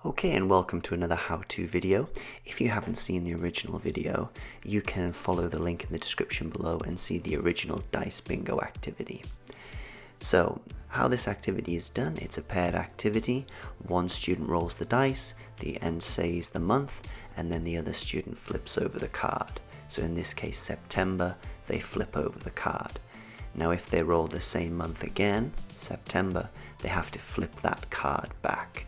Okay, and welcome to another how-to video. If you haven't seen the original video, you can follow the link in the description below and see the original Dice Bingo activity. So, how this activity is done, it's a paired activity. One student rolls the dice, the end says the month, and then the other student flips over the card. So in this case, September, they flip over the card. Now if they roll the same month again, September, they have to flip that card back.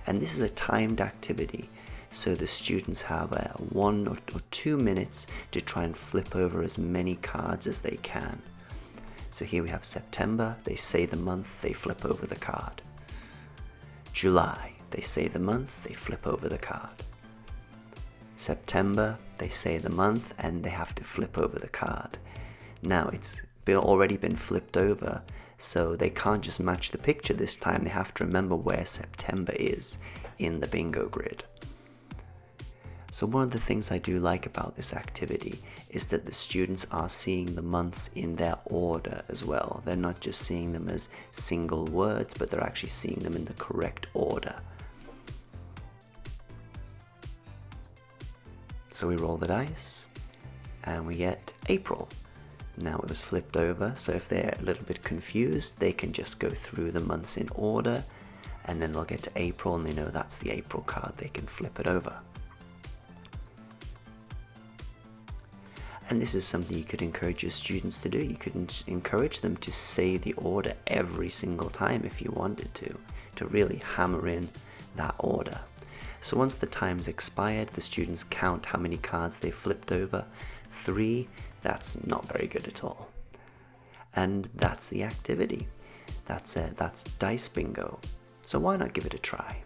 And this is a timed activity, so the students have 1 or 2 minutes to try and flip over as many cards as they can. So here we have September, they say the month, they flip over the card. July, they say the month, they flip over the card. September, they say the month, and they have to flip over the card. Now it's already been flipped over, so they can't just match the picture this time. They have to remember where September is in the bingo grid. So one of the things I do like about this activity is that the students are seeing the months in their order as well. They're not just seeing them as single words, but they're actually seeing them in the correct order. So we roll the dice and we get April. Now it was flipped over, so if they're a little bit confused, they can just go through the months in order, and then they'll get to April and they know that's the April card, they can flip it over. And this is something you could encourage your students to do. You could encourage them to say the order every single time if you wanted to really hammer in that order. So once the time's expired, the students count how many cards they flipped over. 3, that's not very good at all. And that's the activity. That's Dice Bingo. So why not give it a try?